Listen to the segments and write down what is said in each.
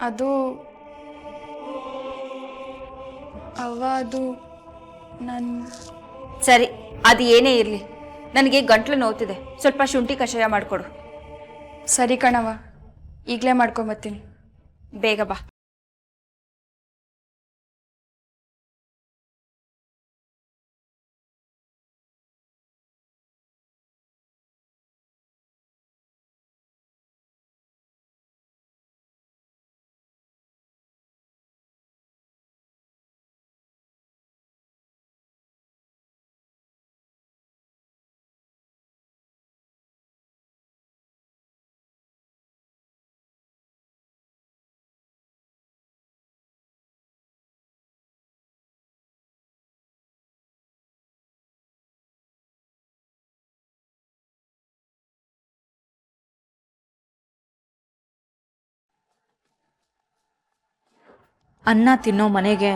ಅದು ನನ್ನ ಸರಿ, ಅದು ಏನೇ ಇರಲಿ, ನನಗೆ ಗಂಟ್ಲು ನೋವ್ತಿದೆ. ಸ್ವಲ್ಪ ಶುಂಠಿ ಕಷಾಯ ಮಾಡಿಕೊಡು. ಸರಿ ಕಣವ, ಈಗಲೇ ಮಾಡ್ಕೊಂಬತ್ತೀನಿ. ಬೇಗ ಬಾ. ಅನ್ನ ತಿನ್ನೋ ಮನೆಗೆ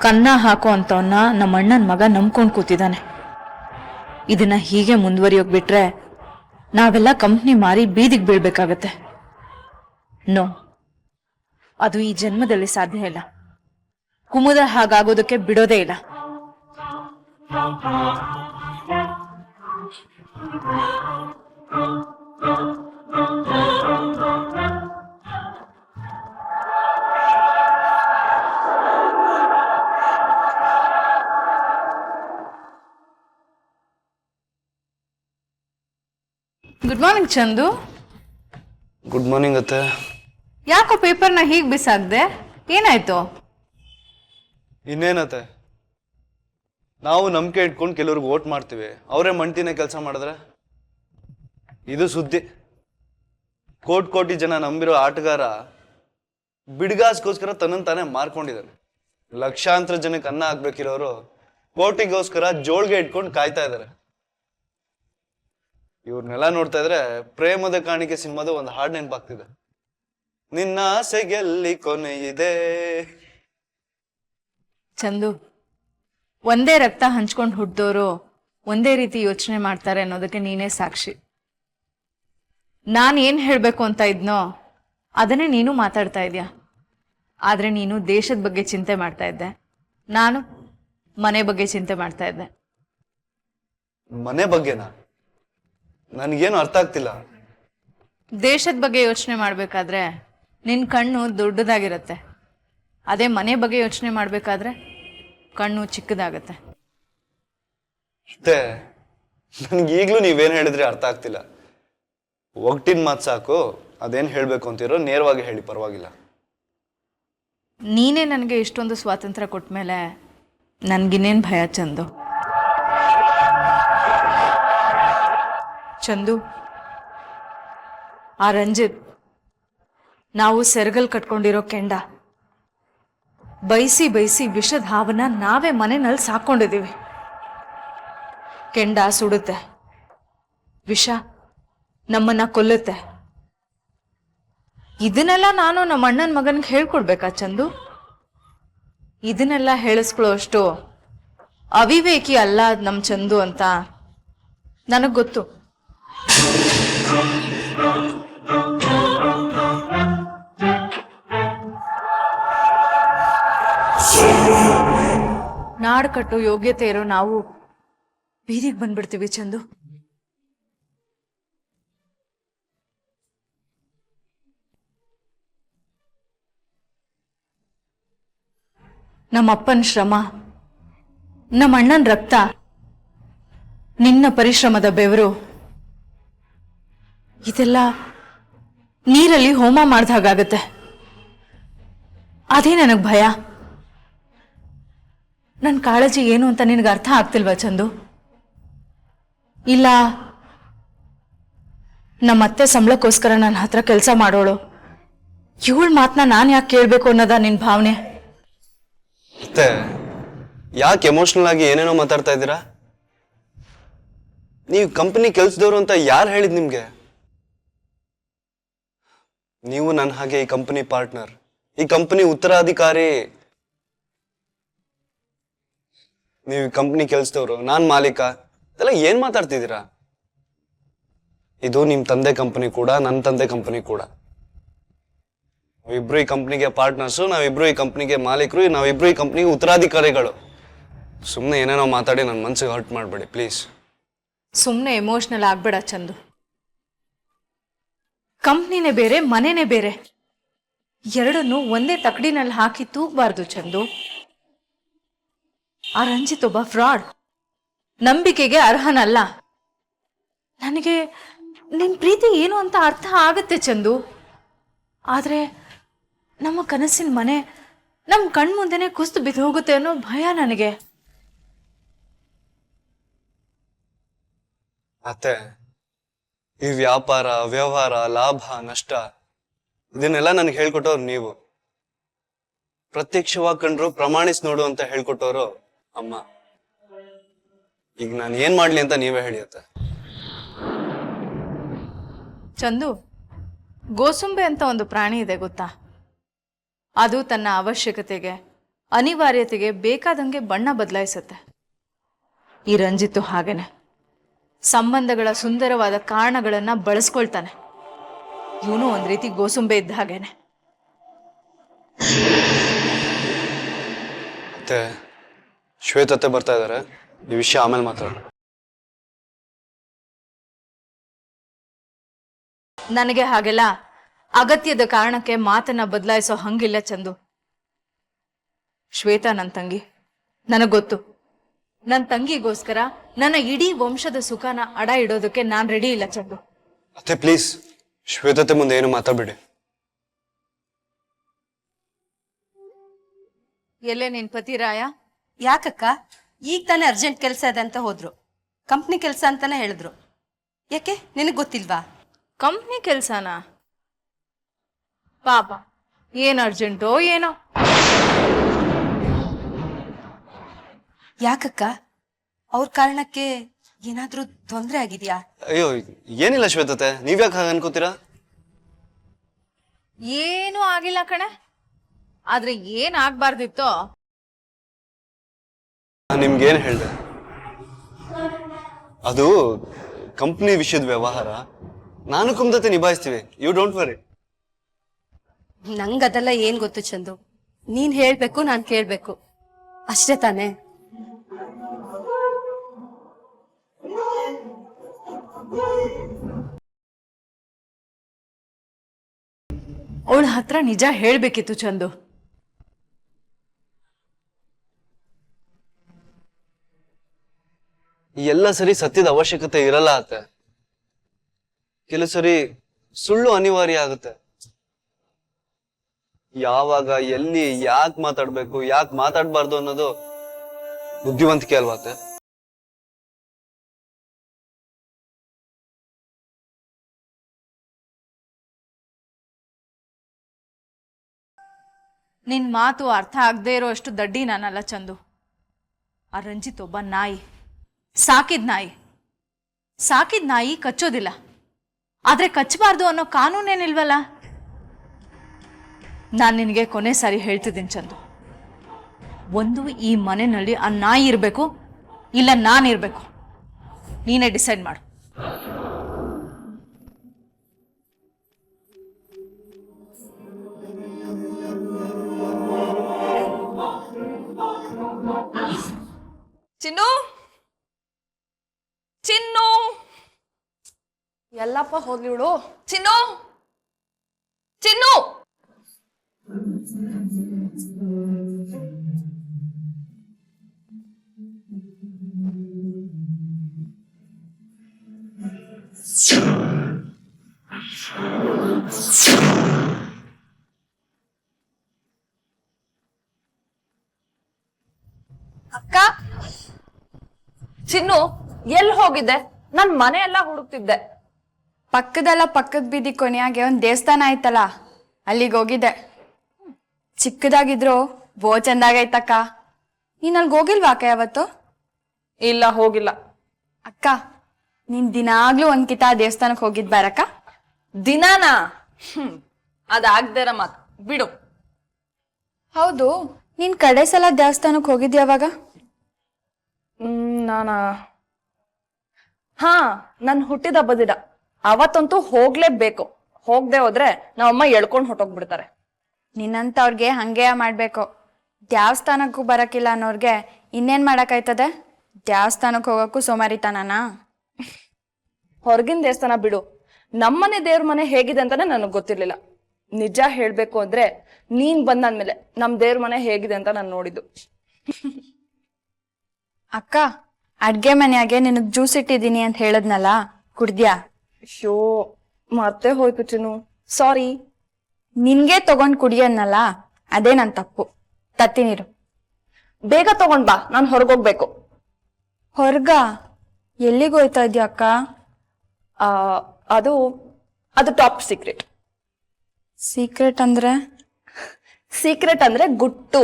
ಕನ್ನ ಹಾಕೋ ಅಂತವನ್ನ ನಮ್ಮ ಅಣ್ಣನ ಮಗ ನಂಬ್ಕೊಂಡು ಕೂತಿದ್ದಾನೆ. ಇದನ್ನ ಹೀಗೆ ಮುಂದುವರಿಯೋಕ್ ಬಿಟ್ರೆ ನಾವೆಲ್ಲ ಕಂಪ್ನಿ ಮಾರಿ ಬೀದಿಗೆ ಬೀಳ್ಬೇಕಾಗತ್ತೆ. ನೋ, ಅದು ಈ ಜನ್ಮದಲ್ಲಿ ಸಾಧ್ಯ ಇಲ್ಲ. ಕುಮುದ ಹಾಗಾಗೋದಕ್ಕೆ ಬಿಡೋದೇ ಇಲ್ಲ. Good morning Chandu. Good morning ಅತ್ತೆ. ಯಾಕೋ ಪೇಪರ್ನ ಹೀಗೆ ಬಿಸಾಕ್ದೆ? ಏನಾಯ್ತು? ಇನ್ನೇನತ್ತೆ, ನಾವು ನಂಬಿಕೆ ಇಟ್ಕೊಂಡು ಕೆಲವ್ರಿಗೆ ವೋಟ್ ಮಾಡ್ತೀವಿ, ಅವರೇ ಮಂಟಿನೇ ಕೆಲಸ ಮಾಡಿದ್ರೆ ಇದು ಸುದ್ದಿ. ಕೋಟಿ ಜನ ನಂಬಿರೋ ಆಟಗಾರ ಬಿಡ್ಗಾಸ್ಗೋಸ್ಕರ ತನ್ನನ್ನು ತಾನೇ ಮಾರ್ಕೊಂಡಿದ್ದಾನೆ. ಲಕ್ಷಾಂತರ ಜನಕ್ಕೆ ಅನ್ನ ಹಾಕ್ಬೇಕಿರೋರು ಕೋಟಿಗೋಸ್ಕರ ಜೋಳ್ಗೆ ಇಟ್ಕೊಂಡು ಕಾಯ್ತಾ ಇದ್ದಾರೆ. ಇವ್ರನ್ನೆಲ್ಲ ನೋಡ್ತಾ ಇದ್ರೆ ಪ್ರೇಮದ ಕಾಣಿಕೆ ಸಿನಿಮಾದ ಒಂದು ಹಾಡು ನೆನಪಾಗ್ತಿದೆ. ನಿನ್ನ ಆಸೆಗೆಲ್ಲಿ ಕೊನೆ ಇದೆ. ಚಂದು, ಒಂದೇ ರಕ್ತ ಹಂಚ್ಕೊಂಡು ಹುಟ್ಟಿದವರು ಒಂದೇ ರೀತಿ ಯೋಚನೆ ಮಾಡ್ತಾರೆ ಅನ್ನೋದಕ್ಕೆ ನೀನೇ ಸಾಕ್ಷಿ. ನಾನು ಏನು ಹೇಳಬೇಕು ಅಂತ ಇದ್ನೋ ಅದನ್ನೇ ನೀನು ಮಾತಾಡ್ತಾ ಇದೀಯ. ಆದರೆ ನೀನು ದೇಶದ ಬಗ್ಗೆ ಚಿಂತೆ ಮಾಡ್ತಾ ಇದ್ದೆ, ನಾನು ಮನೆ ಬಗ್ಗೆ ಚಿಂತೆ ಮಾಡ್ತಾ ಇದ್ದೆ. ಮನೆ ಬಗ್ಗೆನಾ? ನನಗೇನು ಅರ್ಥ ಆಗ್ತಿಲ್ಲ. ದೇಶದ ಬಗ್ಗೆ ಯೋಚನೆ ಮಾಡಬೇಕಾದ್ರೆ ನಿನ್ನ ಕಣ್ಣು ದೊಡ್ಡದಾಗಿರುತ್ತೆ, ಅದೇ ಮನೆ ಬಗ್ಗೆ ಯೋಚನೆ ಮಾಡಬೇಕಾದ್ರೆ ಕಣ್ಣು ಚಿಕ್ಕದಾಗತ್ತೆ. ಮತ್ತೆ ನನ್ಗೆ ಈಗಲೂ ನೀವೇನು ಹೇಳಿದ್ರೆ ಅರ್ಥ ಆಗ್ತಿಲ್ಲ. ಒಗ್ಟಿನ ಮಾತು ಸಾಕು, ಅದೇನು ಹೇಳಬೇಕು ಅಂತಿರೋ ನೇರವಾಗಿ ಹೇಳಿ, ಪರವಾಗಿಲ್ಲ. ನೀನೇ ನನಗೆ ಇಷ್ಟೊಂದು ಸ್ವಾತಂತ್ರ್ಯ ಕೊಟ್ಟ ಮೇಲೆ ನನಗಿನ್ನೇನು ಭಯ ಚಂದು. ಚಂದು, ಆ ರಂಜಿತ್ ನಾವು ಸೆರಗಲ್ ಕಟ್ಕೊಂಡಿರೋ ಕೆಂಡ ಬೈಸಿ ಬೈಸಿ ವಿಷದ ಹಾವನ್ನ ನಾವೇ ಮನೆಯಲ್ಲಿ ಸಾಕೊಂಡಿದ್ದೀವಿ. ಕೆಂಡ ಸುಡುತ್ತೆ, ವಿಷ ನಮ್ಮನ್ನ ಕೊಲ್ಲುತ್ತೆ. ಇದನ್ನೆಲ್ಲ ನಾನು ನಮ್ಮ ಅಣ್ಣನ ಮಗನಿಗೆ ಹೇಳ್ಕೊಡ್ಬೇಕಾ ಚಂದು? ಇದನ್ನೆಲ್ಲ ಹೇಳಿಸ್ಕೊಳ್ಳೋ ಅಷ್ಟು ಅವಿವೇಕಿ ಅಲ್ಲ ನಮ್ಮ ಚಂದು ಅಂತ ನನಗೆ ಗೊತ್ತು. ನಾಡ್ ಕಟ್ಟೋ ಯೋಗ್ಯತೆ ಇರೋ ನಾವು ಬೀದಿಗೆ ಬಂದ್ಬಿಡ್ತೀವಿ ಚಂದು. ನಮ್ಮಪ್ಪನ ಶ್ರಮ, ನಮ್ಮ ಅಣ್ಣನ ರಕ್ತ, ನಿನ್ನ ಪರಿಶ್ರಮದ ಬೆವರು, ಇದೆಲ್ಲ ನೀರಲ್ಲಿ ಹೋಮ ಮಾಡ್ದ ಹಾಗಾಗತ್ತೆ. ಅದೇ ನನಗೆ ಭಯ. ನನ್ನ ಕಾಳಜಿ ಏನು ಅಂತ ನಿನಗೆ ಅರ್ಥ ಆಗ್ತಿಲ್ವಾ ಚಂದು? ಇಲ್ಲ ನಮ್ಮತ್ತೆ ಸಂಬಳಕ್ಕೋಸ್ಕರ ನನ್ನ ಹತ್ರ ಕೆಲಸ ಮಾಡೋಳು, ಇವಳ ಮಾತನ್ನ ನಾನು ಯಾಕೆ ಕೇಳಬೇಕು ಅನ್ನೋದ ನಿನ್ನ ಭಾವನೆ? ಮತ್ತೆ ಯಾಕೆ ಎಮೋಷನಲ್ ಆಗಿ ಏನೇನೋ ಮಾತಾಡ್ತಾ ಇದ್ದೀರಾ? ನೀವು ಕಂಪನಿ ಕೆಲ್ಸದವ್ರು ಅಂತ ಯಾರು ಹೇಳಿದ್ ನಿಮ್ಗೆ? ನೀವು ನನ್ನ ಹಾಗೆ ಈ ಕಂಪನಿ ಪಾರ್ಟ್ನರ್, ಈ ಕಂಪನಿ ಉತ್ತರಾಧಿಕಾರಿ. ನೀವು ಈ ಕಂಪನಿ ಕೆಲ್ಸದವ್ರು, ನಾನ್ ಮಾಲೀಕ. ಇದೆಲ್ಲ ಏನ್ ಮಾತಾಡ್ತಿದ್ದೀರಾ? ಇದು ನಿಮ್ ತಂದೆ ಕಂಪನಿ ಕೂಡ, ನನ್ನ ತಂದೆ ಕಂಪನಿ ಕೂಡ. ನಾವಿಬ್ರು ಈ ಕಂಪ್ನಿಗೆ ಪಾರ್ಟ್ನರ್ಸು, ನಾವಿಬ್ರು ಈ ಕಂಪ್ನಿಗೆ ಮಾಲೀಕರು, ನಾವಿಬ್ರು ಈ ಕಂಪ್ನಿಗೆ ಉತ್ತರಾಧಿಕಾರಿಗಳು. ಸುಮ್ಮನೆ ಏನೇನೋ ಮಾತಾಡಿ ನನ್ನ ಮನ್ಸಿಗೆ ಹರ್ಟ್ ಮಾಡಬೇಡಿ ಪ್ಲೀಸ್. ಸುಮ್ಮನೆ ಎಮೋಷ್ನಲ್ ಆಗ್ಬೇಡ ಚಂದು. ಕಂಪ್ನಿನೇ ಬೇರೆ, ಮನೆನೇ ಬೇರೆ. ಎರಡನ್ನು ಒಂದೇ ತಕಡಿನಲ್ಲಿ ಹಾಕಿ ತೂಗಬಾರ್ದು ಚಂದು. ಆ ರಂಜಿತ್ ಒಬ್ಬ ಫ್ರಾಡ್, ನಂಬಿಕೆಗೆ ಅರ್ಹನಲ್ಲ. ನನಗೆ ನಿನ್ ಪ್ರೀತಿ ಏನು ಅಂತ ಅರ್ಥ ಆಗತ್ತೆ ಚಂದು. ಆದ್ರೆ ನಮ್ಮ ಕನಸಿನ ಮನೆ ನಮ್ಮ ಕಣ್ಮುಂದೆನೆ ಕುಸ್ತು ಬಿದ್ದು ಹೋಗುತ್ತೆ ಅನ್ನೋ ಭಯ ನನಗೆ. ಮತ್ತೆ ಈ ವ್ಯಾಪಾರ, ವ್ಯವಹಾರ, ಲಾಭ, ನಷ್ಟ ಇದನ್ನೆಲ್ಲ ನನಗೆ ಹೇಳ್ಕೊಟ್ಟವ್ರು ನೀವು. ಪ್ರತ್ಯಕ್ಷವಾಗಿ ಕಂಡ್ರು ಪ್ರಮಾಣಿಸಿ ನೋಡು ಅಂತ ಹೇಳ್ಕೊಟ್ಟವ್ರು ಅಮ್ಮ. ಈಗ ನಾನು ಏನ್ ಮಾಡ್ಲಿ ಅಂತ ನೀವೇ ಹೇಳಿಯತ್ತೆ. ಚಂದು, ಗೋಸುಂಬೆ ಅಂತ ಒಂದು ಪ್ರಾಣಿ ಇದೆ ಗೊತ್ತಾ? ಅದು ತನ್ನ ಅವಶ್ಯಕತೆಗೆ, ಅನಿವಾರ್ಯತೆಗೆ ಬೇಕಾದಂಗೆ ಬಣ್ಣ ಬದಲಾಯಿಸುತ್ತೆ. ಈ ರಂಜಿತ್ತು ಹಾಗೇನೆ ಸಂಬಂಧಗಳ ಸುಂದರವಾದ ಕಾರಣಗಳನ್ನ ಬಳಸ್ಕೊಳ್ತಾನೆ. ಇವನು ಒಂದ್ ರೀತಿ ಗೋಸುಂಬೆ ಇದ್ದ ಹಾಗೇನೆ. ಮತ್ತೆ ಶ್ವೇತತೆ ಬರ್ತಾ ಇದಾರೆ, ಈ ವಿಷಯ ಆಮೇಲೆ ಮಾತಾಡೋಣ. ನನಗೆ ಹಾಗೆಲ್ಲ ಅಗತ್ಯದ ಕಾರಣಕ್ಕೆ ಮಾತನ್ನ ಬದಲಾಯಿಸೋ ಹಂಗಿಲ್ಲ ಚಂದು. ಶ್ವೇತಾ ನನ್ನ ತಂಗಿ, ನನಗ್ ಗೊತ್ತು. ನನ್ನ ತಂಗಿಗೋಸ್ಕರ ನನ್ನ ಇಡೀ ವಂಶದ ಸುಖನ ಅಡ ಇಡೋದಕ್ಕೆ ನಾನ್ ರೆಡಿ ಇಲ್ಲ ಚಂದು. ಮತ್ತೆ ಪ್ಲೀಸ್ ಶ್ವೇತತೆ ಮುಂದೆ ಏನು ಮಾತಾಡ್ಬೇಡಿ. ಎಲ್ಲೇ ನಿನ್ ಪತಿ ರಾಯ? ಯಾಕಕ್ಕ? ಈಗ ತಾನೇ ಅರ್ಜೆಂಟ್ ಕೆಲಸ ಇದೆ ಅಂತ ಹೋದ್ರು. ಕಂಪ್ನಿ ಕೆಲಸ ಅಂತಾನೆ ಹೇಳಿದ್ರು. ಯಾಕೆ ನಿನಗೆ ಗೊತ್ತಿಲ್ವಾ? ಕಂಪ್ನಿ ಕೆಲ್ಸನಾ? ಪಾಪ, ಏನ್ ಅರ್ಜೆಂಟೋ ಏನೋ. ಯಾಕಕ್ಕ? ಅವ್ರ ಕಾರಣಕ್ಕೆ ಏನಾದ್ರೂ ತೊಂದರೆ ಆಗಿದ್ಯಾ? ಅಯ್ಯೋ ಏನಿಲ್ಲ ಶ್ವೇತತೆ, ನೀವ್ಯಾಕೆ ಹಾಗೆ ಅನ್ಕೋತೀರಾ? ಏನೂ ಆಗಿಲ್ಲ ಕಣೆ. ಆದ್ರೆ ಏನ್ ಆಗ್ಬಾರ್ದಿತ್ತೋ ನಾನು ನಿಮ್ಗೇನು ಹೇಳ್ದೆ, ಅದು ಕಂಪ್ನಿ ವಿಷಯದ ವ್ಯವಹಾರ. ನಾನು ಕುಮ್ದತೆ ನಿಭಾಯಿಸ್ತೀವಿ, ಯು ಡೋಂಟ್ ವರಿ. ನಂಗದೆಲ್ಲ ಏನ್ ಗೊತ್ತು ಚಂದು. ನೀನ್ ಹೇಳ್ಬೇಕು, ನಾನ್ ಕೇಳ್ಬೇಕು ಅಷ್ಟೇ ತಾನೇ. ಅವಳ ಹತ್ರ ನಿಜ ಹೇಳ್ಬೇಕಿತ್ತು ಚಂದು. ಎಲ್ಲ ಸರಿ ಸತ್ಯದ ಅವಶ್ಯಕತೆ ಇರಲ್ಲ ಅತ್ತೆ. ಕೆಲವು ಸರಿ ಸುಳ್ಳು ಅನಿವಾರ್ಯ ಆಗುತ್ತೆ. ಯಾವಾಗ, ಎಲ್ಲಿ, ಯಾಕೆ ಮಾತಾಡ್ಬೇಕು, ಯಾಕೆ ಮಾತಾಡ್ಬಾರ್ದು ಅನ್ನೋದು ಬುದ್ಧಿವಂತಿಕೆ ಅಲ್ವಾ ಅತ್ತೆ? ನಿನ್ ಮಾತು ಅರ್ಥ ಆಗದೆ ಇರೋ ಅಷ್ಟು ದಡ್ಡಿ ನಾನಲ್ಲ ಚಂದು. ಆ ರಂಜಿತ್ ಒಬ್ಬ ನಾಯಿ, ಸಾಕಿದ್ ನಾಯಿ. ಸಾಕಿದ್ ನಾಯಿ ಕಚ್ಚೋದಿಲ್ಲ, ಆದ್ರೆ ಕಚ್ಚಬಾರ್ದು ಅನ್ನೋ ಕಾನೂನೇನಿಲ್ವಲ್ಲ. ನಾನು ನಿನಗೆ ಕೊನೆ ಸಾರಿ ಹೇಳ್ತಿದ್ದೀನಿ ಚಂದು, ಒಂದು ಈ ಮನೆಯಲ್ಲಿ ಆ ನಾಯಿ ಇರಬೇಕು, ಇಲ್ಲ ನಾನಿರ್ಬೇಕು. ನೀನೇ ಡಿಸೈಡ್ ಮಾಡು. ಚಿನ್ನು, ಚಿನ್ನು, ಎಲ್ಲಪ್ಪ ಹೋದ್ಲಿ ಇವಳು. ಚಿನ್ನು, ಚಿನ್ನು. ಅಕ್ಕ, ಚಿನ್ನು ಎಲ್ಲಿ ಹೋಗಿದ್ದೆ? ನನ್ ಮನೆ ಎಲ್ಲ ಹುಡುಕ್ತಿದ್ದೆ. ಪಕ್ಕದ ಬೀದಿ ಕೊನೆಯಾಗೆ ಒಂದು ದೇವಸ್ಥಾನ ಆಯ್ತಲ್ಲ, ಅಲ್ಲಿಗೆ ಹೋಗಿದ್ದೆ. ಚಿಕ್ಕದಾಗಿದ್ರು ಬೋ ಚಂದಾಗೈತಕ್ಕ. ನೀನ್ ಅಲ್ಗೆ ಹೋಗಿಲ್ವಾ ಅಕ್ಕ ಯಾವತ್ತು? ಇಲ್ಲ, ಹೋಗಿಲ್ಲ. ಅಕ್ಕ, ನೀನ್ ದಿನಾಗ್ಲೂ ಒಂದ್ ಕಿತ ದೇವಸ್ಥಾನಕ್ಕೆ ಹೋಗಿದ್ ಬಾರಕ್ಕ. ದಿನಾನಾ? ಅದಾಗ್ದೇರ ಮಾತು ಬಿಡು. ಹೌದು, ನೀನ್ ಕಡೆ ಸಲ ದೇವಸ್ಥಾನಕ್ಕೆ ಹೋಗಿದ್ಯ ಯಾವಾಗ? ನಾನಾ? ಹಾ, ನನ್ ಹುಟ್ಟಿದ ಹಬ್ಬದ ದಿನ. ಅವತ್ತಂತೂ ಹೋಗ್ಲೇಬೇಕು. ಹೋಗದೆ ಹೋದ್ರೆ ನಮ್ಮಮ್ಮ ಎಳ್ಕೊಂಡ್ ಹೊಟ್ಟೋಗ್ಬಿಡ್ತಾರೆ. ನಿನ್ನಂಥವ್ರಿಗೆ ಹಂಗೆ ಮಾಡಬೇಕು. ದೇವಸ್ಥಾನಕ್ಕೂ ಬರೋಕ್ಕಿಲ್ಲ ಅನ್ನೋರ್ಗೆ ಇನ್ನೇನು ಮಾಡೋಕ್ಕಾಯ್ತದೆ? ದೇವಸ್ಥಾನಕ್ಕೆ ಹೋಗೋಕ್ಕೂ ಸೋಮಾರಿತನನಾ? ಹೊರಗಿನ ದೇವಸ್ಥಾನ ಬಿಡು, ನಮ್ಮನೆ ದೇವ್ರ ಮನೆ ಹೇಗಿದೆ ಅಂತಾನೆ ನನಗೆ ಗೊತ್ತಿರ್ಲಿಲ್ಲ. ನಿಜ ಹೇಳ್ಬೇಕು ಅಂದ್ರೆ ನೀನ್ ಬಂದಾದ್ಮೇಲೆ ನಮ್ ದೇವ್ರ ಮನೆ ಹೇಗಿದೆ ಅಂತ ನಾನು ನೋಡಿದ್ದು. ಅಕ್ಕ, ಅಡ್ಗೆ ಮನೆಯಾಗೆ ನಿನಗೆ ಜ್ಯೂಸ್ ಇಟ್ಟಿದ್ದೀನಿ ಅಂತ ಹೇಳದ್ನಲ್ಲ, ಕುಡ್ದ್ಯಾ? ಶೋ ಮತ್ತೆ ಹೋಯ್ತು ಚಿನ್ನು, ಸಾರಿ. ನಿನ್ಗೆ ತಗೊಂಡ್ ಕುಡಿಯೋದ್ನಲ್ಲ, ಅದೇ ನನ್ ತಪ್ಪು. ತತ್ತಿ ನೀರು. ಬೇಗ ತಗೊಂಡ್ ಬಾ, ನಾನು ಹೊರಗೋಗ್ಬೇಕು. ಹೊರ್ಗ? ಎಲ್ಲಿಗೆ ಹೋಯ್ತಾ ಇದ್ಯಾ ಅಕ್ಕ? ಆ ಅದು ಟಾಪ್ ಸೀಕ್ರೆಟ್. ಸೀಕ್ರೆಟ್ ಅಂದ್ರೆ? ಸೀಕ್ರೆಟ್ ಅಂದ್ರೆ ಗುಟ್ಟು.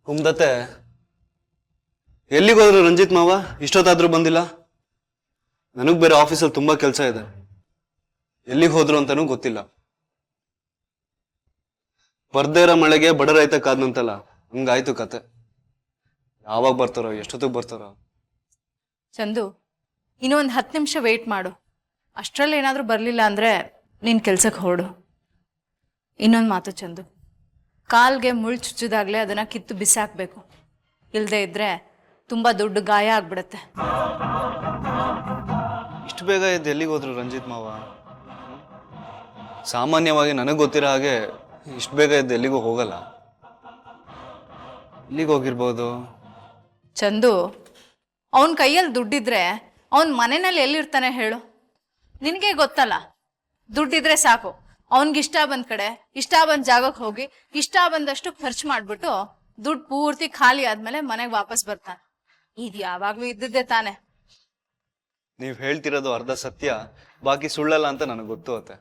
ಕುಮ್ದತ್ತೆ, ಎಲ್ಲಿಗೋದ್ರು ರಂಜಿತ್ ಮಾವ? ಇಷ್ಟೊತ್ತಾದ್ರೂ ಬಂದಿಲ್ಲ. ನನಗ್ ಬೇರೆ ಆಫೀಸಲ್ಲಿ ತುಂಬಾ ಕೆಲಸ ಇದೆ. ಎಲ್ಲಿಗೆ ಹೋದ್ರು ಅಂತಾನೂ ಗೊತ್ತಿಲ್ಲ. ಬರ್ದೇ ಇರೋ ಮಳೆಗೆ ಬಡ ರೈತ ಕಾದ್ನಂತಲ್ಲ, ಹಂಗಾಯ್ತು ಕತೆ. ಯಾವಾಗ ಬರ್ತಾರೋ, ಎಷ್ಟೊತ್ತಿಗೆ ಬರ್ತಾರೋ? ಚಂದು, ಇನ್ನೊಂದು 10 ನಿಮಿಷ ವೇಟ್ ಮಾಡು. ಅಷ್ಟರಲ್ಲಿ ಏನಾದರೂ ಬರಲಿಲ್ಲ ಅಂದರೆ ನೀನು ಕೆಲ್ಸಕ್ಕೆ ಹೊರಡು. ಇನ್ನೊಂದು ಮಾತು ಚಂದು, ಕಾಲ್ಗೆ ಮುಳ್ಳು ಚುಚ್ಚಿದಾಗಲೇ ಅದನ್ನು ಕಿತ್ತು ಬಿಸಾಕಬೇಕು. ಇಲ್ಲದೆ ಇದ್ದರೆ ತುಂಬ ದೊಡ್ಡ ಗಾಯ ಆಗ್ಬಿಡುತ್ತೆ. ಇಷ್ಟು ಬೇಗ ಎದ್ದು ಎಲ್ಲಿಗೆ ಹೋದ್ರು ರಂಜಿತ್ ಮಾವ? ಸಾಮಾನ್ಯವಾಗಿ ನನಗೆ ಗೊತ್ತಿರೋ ಹಾಗೆ ಇಷ್ಟು ಬೇಗ ಎದ್ದು ಎಲ್ಲಿಗೂ ಹೋಗಲ್ಲ. ಎಲ್ಲಿಗೆ ಹೋಗಿರ್ಬೋದು? ಚಂದು, ಅವನ ಕೈಯಲ್ಲಿ ದುಡ್ಡಿದ್ರೆ ಅವನ ಮನೆಯಲ್ಲಿ ಎಲ್ಲಿರ್ತಾನೆ ಹೇಳು? ನಿನಗೆ ಗೊತ್ತಲ್ಲ, ದುಡ್ಡಿದ್ರೆ ಸಾಕು, ಅವನಿಗಿಷ್ಟ ಬಂದ ಕಡೆ ಇಷ್ಟ ಬಂದ ಜಾಗಕ್ಕೆ ಹೋಗಿ ಇಷ್ಟ ಬಂದಷ್ಟು ಖರ್ಚು ಮಾಡಿಬಿಟ್ಟು ದುಡ್ಡು ಪೂರ್ತಿ ಖಾಲಿ ಆದ್ಮೇಲೆ ಮನೆಗೆ ವಾಪಸ್ ಬರ್ತಾನೆ. ಇದು ಯಾವಾಗಲೂ ಇದ್ದದ್ದೇ ತಾನೆ. ನೀವು ಹೇಳ್ತಿರೋದು ಅರ್ಧ ಸತ್ಯ, ಬಾಕಿ ಸುಳ್ಳಲ್ಲ ಅಂತ ನನಗೆ ಗೊತ್ತು ಅತ್ತೆ.